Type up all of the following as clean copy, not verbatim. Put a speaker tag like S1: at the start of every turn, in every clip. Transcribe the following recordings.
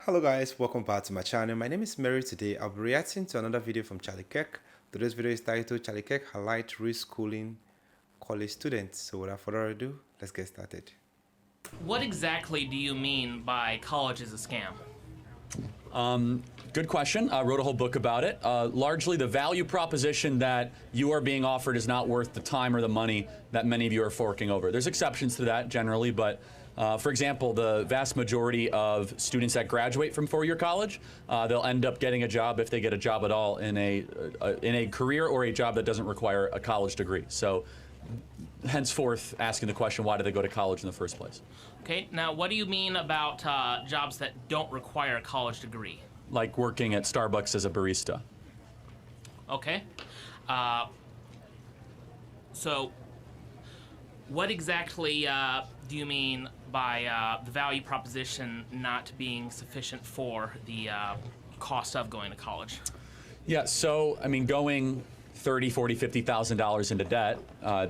S1: Hello guys, welcome back to my channel. My name is Mary. Today I'll be reacting to another video from Charlie Kirk. Today's video is titled Charlie Kirk Highlight Reschooling College Students. So without further ado, let's get started.
S2: What exactly do you mean by college is a scam?
S3: Good question. I wrote a whole book about it. Largely the value proposition that you are being offered is not worth the time or the money that many of you are forking over. There's exceptions to that generally, but for example, the vast majority of students that graduate from four-year college, they'll end up getting a job if they get a job at all in a career or a job that doesn't require a college degree. So henceforth asking the question, why do they go to college in the first place?
S2: Okay, now what do you mean about jobs that don't require a college degree?
S3: Like working at Starbucks as a barista.
S2: Okay. So what exactly do you mean by the value proposition not being sufficient for the cost of going to college?
S3: Yeah, so I mean, going $30,000, $40,000, $50,000 into debt,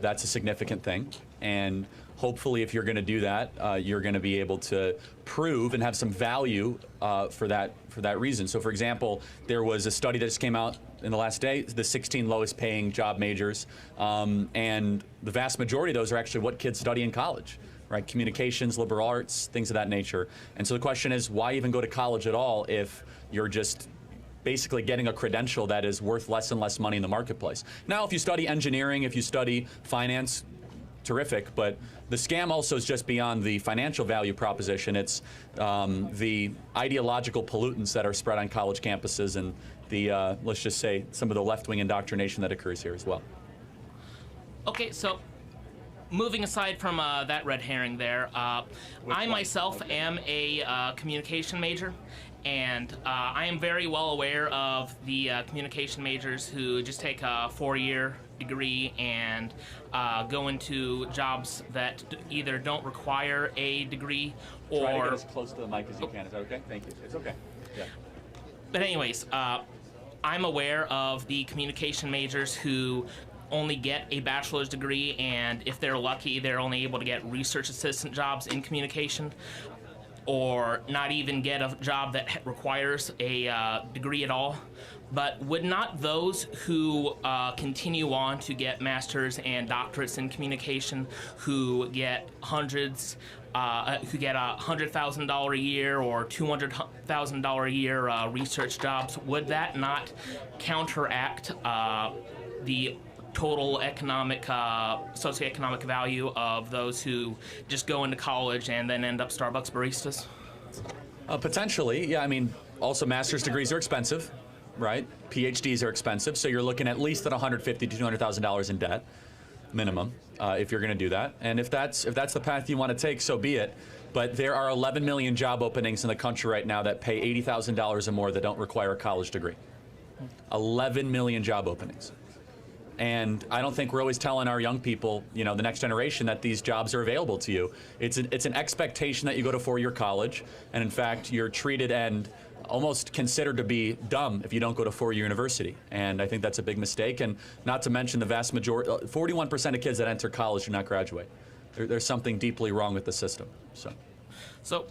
S3: that's a significant thing. And hopefully if you're gonna do that, you're gonna be able to prove and have some value for that reason. So for example, there was a study that just came out in the last day, the 16 lowest paying job majors, and the vast majority of those are actually what kids study in college, right? Communications, liberal arts, things of that nature. And so the question is, why even go to college at all if you're just basically getting a credential that is worth less and less money in the marketplace? Now, if you study engineering, if you study finance, terrific, but the scam also is just beyond the financial value proposition. It's the ideological pollutants that are spread on college campuses and the, let's just say, some of the left-wing indoctrination that occurs here as well.
S2: Okay, so moving aside from that red herring there, I myself am a communication major, and I am very well aware of the communication majors who just take a four-year degree and go into jobs that either don't require a degree or...
S3: Try to get as close to the mic as you can. Is that okay? Thank you. It's okay. Yeah.
S2: But anyways, I'm aware of the communication majors who only get a bachelor's degree, and if they're lucky, they're only able to get research assistant jobs in communication, or not even get a job that requires a degree at all. But would not those who continue on to get masters and doctorates in communication, who get hundreds, who get $100,000 a year or $200,000 a year research jobs, would that not counteract the total economic, socioeconomic value of those who just go into college and then end up Starbucks baristas?
S3: Potentially, yeah. I mean, also master's degrees are expensive, right? PhDs are expensive, so you're looking at least at $150,000 to $200,000 in debt, minimum, if you're going to do that. And if that's the path you want to take, so be it. But there are 11 million job openings in the country right now that pay $80,000 or more that don't require a college degree. 11 million job openings. And I don't think we're always telling our young people, you know, the next generation, that these jobs are available to you. It's an expectation that you go to four-year college, and in fact, you're treated and almost considered to be dumb if you don't go to four-year university. And I think that's a big mistake. And not to mention the vast majority, 41% of kids that enter college do not graduate. There's something deeply wrong with the system. So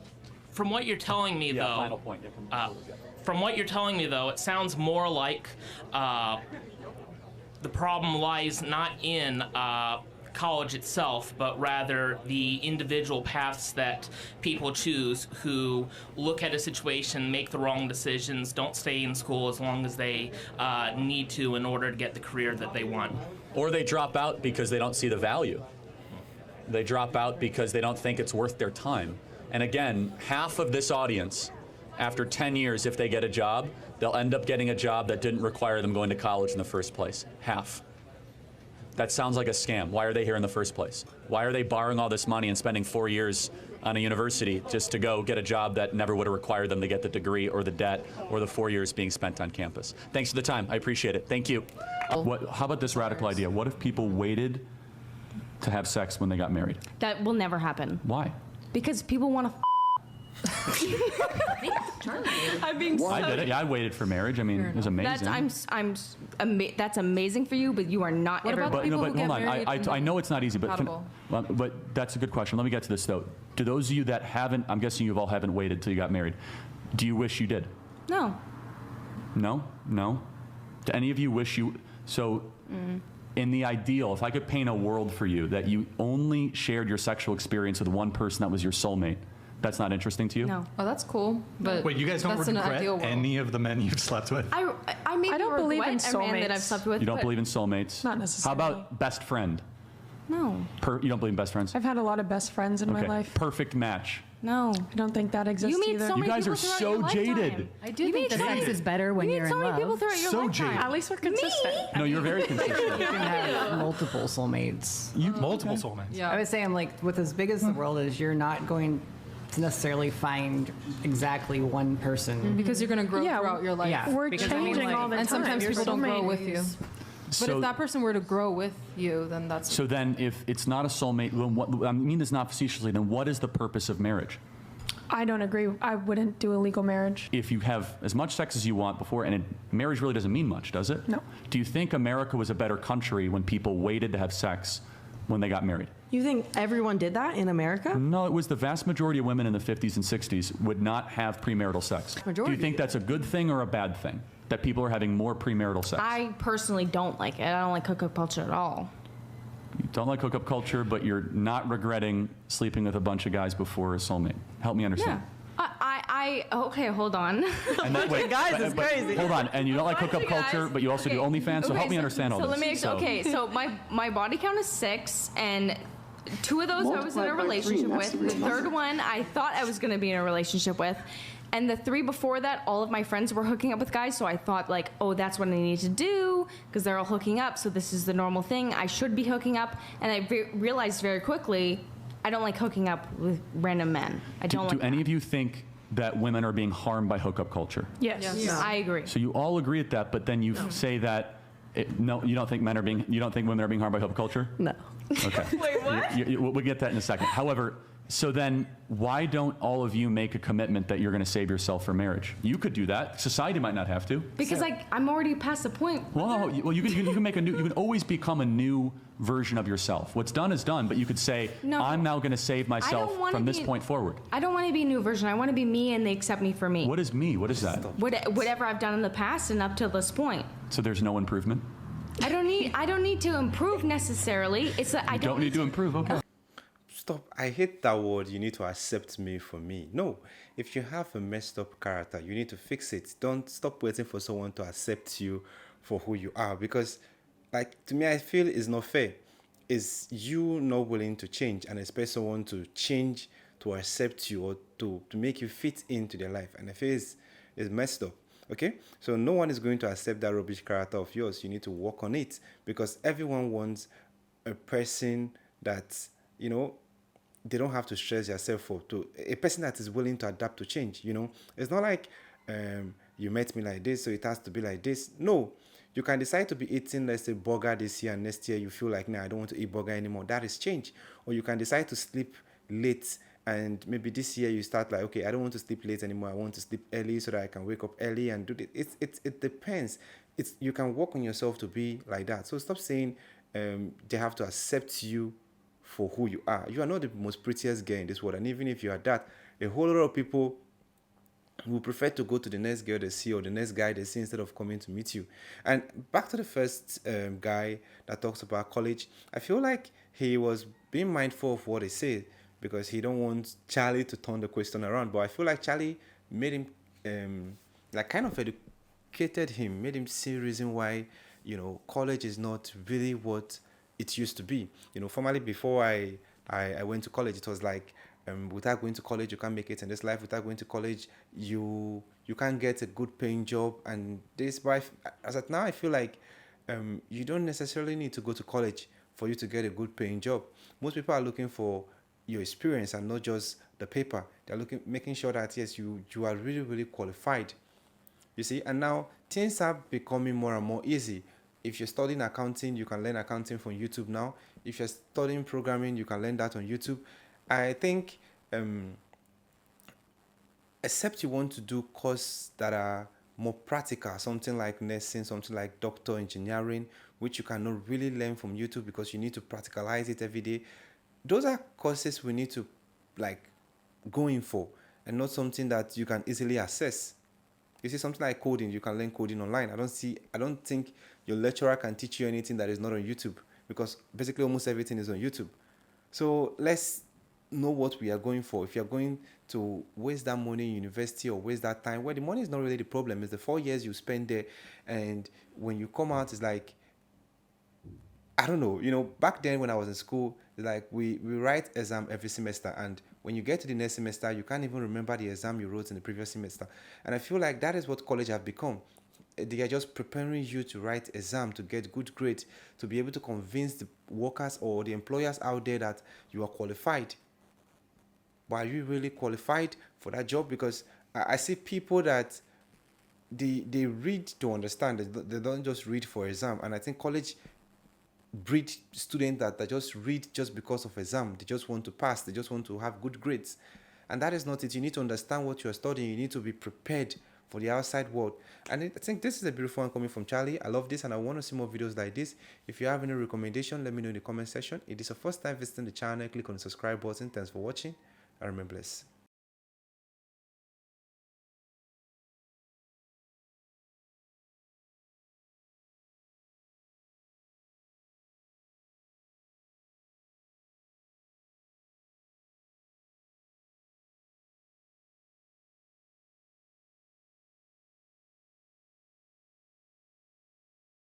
S2: from what you're telling me, though,
S3: final point.
S2: From what you're telling me, though, it sounds more like the problem lies not in college itself, but rather the individual paths that people choose who look at a situation, make the wrong decisions, don't stay in school as long as they need to in order to get the career that they want.
S3: Or they drop out because they don't see the value. They drop out because they don't think it's worth their time. And again, half of this audience, after 10 years, if they get a job, they'll end up getting a job that didn't require them going to college in the first place. Half. That sounds like a scam. Why are they here in the first place? Why are they borrowing all this money and spending 4 years on a university just to go get a job that never would have required them to get the degree or the debt or the 4 years being spent on campus? Thanks for the time. I appreciate it. Thank you.
S4: How about this radical idea? What if people waited to have sex when they got married?
S5: That will never happen.
S4: Why?
S5: Because people want to I'm being so...
S4: I did it. Yeah, I waited for marriage. I mean, it was amazing.
S5: That's amazing for you, but you are not
S6: What about
S5: everybody.
S6: people who get
S4: hold on.
S6: married
S4: I know it's not easy, but
S6: compatible?
S4: but that's a good question. Let me get to this though. To those of you that haven't, I'm guessing you all haven't waited till you got married. Do you wish you did?
S5: No.
S4: No? No? Do any of you wish you... So, in the ideal, if I could paint a world for you that you only shared your sexual experience with one person that was your soulmate, that's not interesting to you?
S5: No.
S6: Oh, that's cool. But
S7: Wait, you guys don't
S6: that's an
S7: regret
S6: ideal world.
S7: any of the men you've slept with?
S5: I maybe
S8: I don't believe in
S5: regret a man that I've
S8: soulmates.
S5: slept with.
S4: You don't
S5: but
S4: believe in soulmates?
S8: Not
S4: How
S8: necessarily.
S4: about best friend?
S5: No.
S4: You don't believe in best friends?
S8: I've had a lot of best friends in my life.
S4: Perfect match.
S5: No.
S8: I don't think that exists
S5: You meet
S8: either.
S5: so
S4: You
S5: many
S4: guys
S5: people
S4: are
S5: throughout
S4: so
S5: your lifetime.
S4: jaded.
S9: I do
S5: You
S9: think
S5: meet
S9: the
S5: so
S9: sex
S5: many-
S9: is better when
S5: you
S9: you're
S5: meet so
S9: in
S5: many
S9: love.
S5: people throughout your
S7: So
S5: lifetime.
S7: jaded.
S8: At least we're consistent.
S4: No, you're very consistent.
S9: You can have multiple soulmates.
S7: Multiple soulmates.
S6: Yeah.
S9: I would say, I'm like, with as big as the world is, you're not going to necessarily find exactly one person.
S6: Because you're going to grow
S8: Yeah,
S6: throughout your life.
S9: Yeah.
S8: We're
S9: Because, I mean,
S8: changing
S9: like-
S8: all the time.
S6: And sometimes
S8: You're
S6: people don't grow with you.
S8: soulmates.
S6: But
S4: So,
S6: if that person were to grow with you, then that's...
S4: so then if it's not a soulmate, then what, I mean this not facetiously, then what is the purpose of marriage?
S8: I don't agree. I wouldn't do a legal marriage.
S4: If you have as much sex as you want before, and marriage really doesn't mean much, does it?
S8: No.
S4: Do you think America was a better country when people waited to have sex when they got married?
S10: You think everyone did that in America?
S4: No, it was the vast majority of women in the 50s and 60s would not have premarital sex. Do you
S10: Majority.
S4: think that's a good thing or a bad thing? That people are having more premarital sex?
S5: I personally don't like it. I don't like hookup culture at all.
S4: You don't like hookup culture, but you're not regretting sleeping with a bunch of guys before a soulmate. Help me understand.
S5: Okay, hold on.
S4: And then, wait,
S10: guys is crazy.
S4: Hold on, and you don't like
S5: Bunch
S4: hookup
S5: of guys.
S4: culture, but you also do
S5: Okay.
S4: OnlyFans, so help me understand all
S5: so
S4: this.
S5: Let me, okay, so my body count is 6, and 2 of those I was in a relationship with. The third one I thought I was going to be in a relationship with. And the 3 before that, all of my friends were hooking up with guys, so I thought like, oh, that's what I need to do, because they're all hooking up, so this is the normal thing. I should be hooking up. And I realized very quickly, I don't like hooking up with random men. I don't
S4: Do
S5: like
S4: any of you think that women are being harmed by hookup culture?
S8: Yes.
S5: that. I agree.
S4: So you all agree at that, but then you say that no, you don't think women are being harmed by hookup culture?
S10: No.
S4: Okay.
S5: Wait, what?
S4: We'll get that in a second. However, so then why don't all of you make a commitment that you're going to save yourself for marriage? You could do that. Society might not have to.
S5: Because I'm already past the point.
S4: Well, you can make a new. You can always become a new version of yourself. What's done is done, but you could say,
S5: No.
S4: I'm now going to save myself
S5: wanna
S4: from this
S5: be-
S4: point forward.
S5: I don't want to be a new version. I want to be me, and they accept me for me.
S4: What is me? What is that?
S5: Whatever I've done in the past and up to this point.
S4: So there's no improvement?
S5: I don't need to improve necessarily. It's that I
S4: You don't need to improve. Okay.
S1: Stop. I hate that word. You need to accept me for me. No. If you have a messed up character, you need to fix it. Don't stop waiting for someone to accept you for who you are. Because, like, to me, I feel it's not fair. Is you not willing to change and expect someone to change to accept you or to make you fit into their life. And I feel it's messed up. Okay? So no one is going to accept that rubbish character of yours. You need to work on it. Because everyone wants a person that, you know, they don't have to stress yourself for a person that is willing to adapt to change. You know, it's not like you met me like this, so it has to be like this. No, you can decide to be eating, let's say, burger this year, and next year you feel like, nah, I don't want to eat burger anymore. That is change. Or you can decide to sleep late, and maybe this year you start like, okay, I don't want to sleep late anymore. I want to sleep early so that I can wake up early and do it. It depends. You can work on yourself to be like that. So stop saying they have to accept you for who you are. You are not the most prettiest girl in this world, and even if you are that, a whole lot of people will prefer to go to the next girl they see or the next guy they see instead of coming to meet you. And back to the first guy that talks about college, I feel like he was being mindful of what he said because he don't want Charlie to turn the question around. But I feel like Charlie made him like kind of educated him, made him see a reason why, you know, college is not really what it used to be. You know, formerly before I went to college, it was like without going to college you can't make it in this life. Without going to college you can't get a good paying job and this. But as at now I feel like you don't necessarily need to go to college for you to get a good paying job. Most people are looking for your experience and not just the paper. They're making sure that yes, you are really, really qualified. You see, and now things are becoming more and more easy. If you're studying accounting, you can learn accounting from YouTube now. If you're studying programming, you can learn that on YouTube. I think, except you want to do courses that are more practical, something like nursing, something like doctor engineering, which you cannot really learn from YouTube because you need to practicalize it every day. Those are courses we need to like go in for. and not something that you can easily access. You see, something like coding, you can learn coding online. I don't think your lecturer can teach you anything that is not on YouTube, because basically almost everything is on YouTube. So let's know what we are going for. If you're going to waste that money in university or waste that time, well, the money is not really the problem. It's the 4 years you spend there, and when you come out, it's like, I don't know, back then when I was in school, like we write exam every semester, and when you get to the next semester, you can't even remember the exam you wrote in the previous semester. And I feel like that is what college have become. They are just preparing you to write exam, to get good grades, to be able to convince the workers or the employers out there that you are qualified. But are you really qualified for that job? Because I see people that they read to understand. They don't just read for exam. And I think college breed students that just read just because of exam. They just want to pass. They just want to have good grades. And that is not it. You need to understand what you're studying. You need to be prepared for the outside world. And I think this is a beautiful one coming from Charlie. I love this, and I want to see more videos like this. If you have any recommendation, let me know in the comment section. If it is your first time visiting the channel, click on the subscribe button. Thanks for watching, and remain blessed.